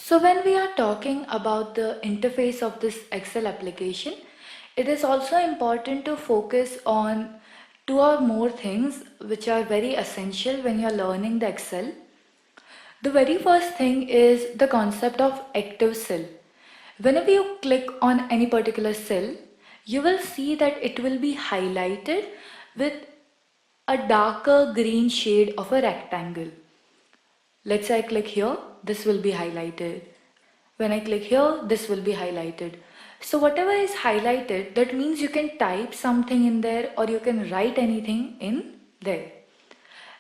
So when we are talking about the interface of this Excel application, it is also important to focus on two or more things which are very essential when you're learning the Excel. The very first thing is the concept of active cell. Whenever you click on any particular cell, you will see that it will be highlighted with a darker green shade of a rectangle. Let's say I click here, this will be highlighted. When I click here, this will be highlighted. So whatever is highlighted, that means you can type something in there or you can write anything in there.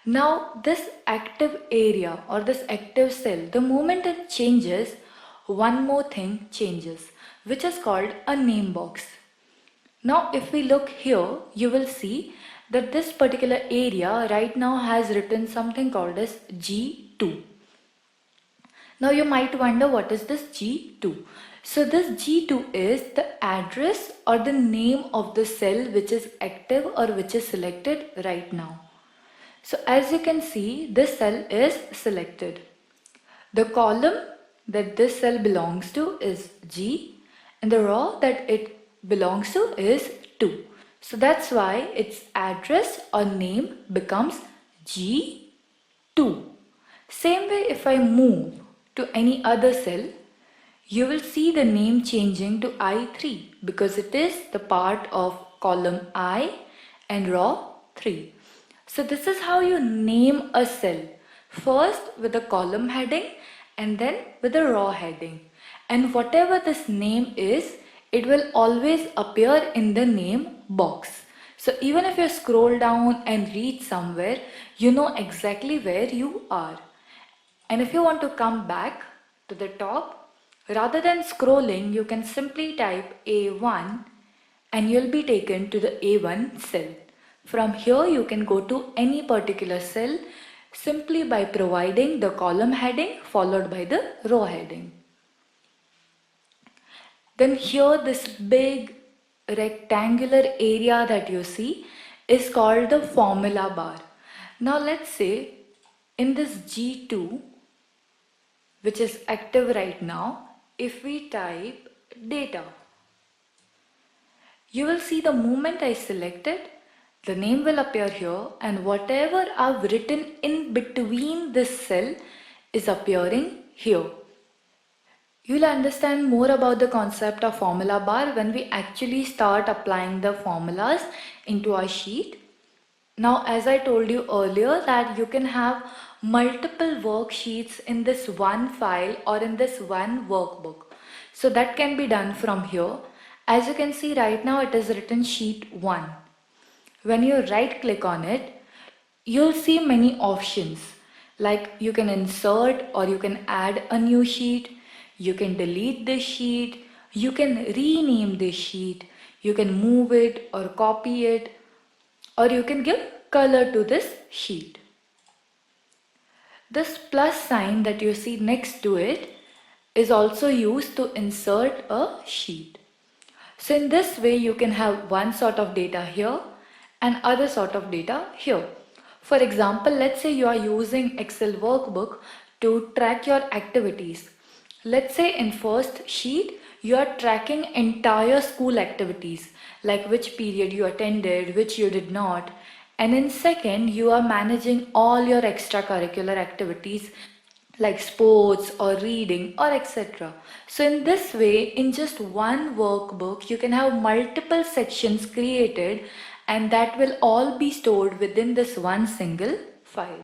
Now this active area or this active cell, the moment it changes, one more thing changes, which is called a name box. Now if we look here, you will see that this particular area right now has written something called as G2. Now you might wonder what is this G2. So this G2 is the address or the name of the cell which is active or which is selected right now. So as you can see, this cell is selected. The column that this cell belongs to is G and the row that it belongs to is 2. So that's why its address or name becomes G2. Same way, if I move to any other cell, you will see the name changing to I3 because it is the part of column I and row 3. So this is how you name a cell. First with the column heading and then with the row heading. And whatever this name is, it will always appear in the name box. So even if you scroll down and reach somewhere, you know exactly where you are. And if you want to come back to the top, rather than scrolling, you can simply type A1 and you'll be taken to the A1 cell. From here, you can go to any particular cell simply by providing the column heading followed by the row heading. Then here, this big rectangular area that you see is called the formula bar. Now let's say in this G2, which is active right now, if we type data, you will see the moment I select it, the name will appear here and whatever I've written in between this cell is appearing here. You'll understand more about the concept of formula bar when we actually start applying the formulas into our sheet. Now, as I told you earlier that you can have multiple worksheets in this one file or in this one workbook. So that can be done from here. As you can see right now, it is written sheet 1. When you right click on it, you'll see many options like you can insert or you can add a new sheet, you can delete this sheet, you can rename this sheet, you can move it or copy it, or you can give color to this sheet. This plus sign that you see next to it is also used to insert a sheet. So in this way you can have one sort of data here and other sort of data here. For example, let's say you are using Excel workbook to track your activities. Let's say in first sheet you are tracking entire school activities like which period you attended, which you did not. And in second you are managing all your extracurricular activities like sports or reading or etc. So in this way, in just one workbook, you can have multiple sections created and that will all be stored within this one single file.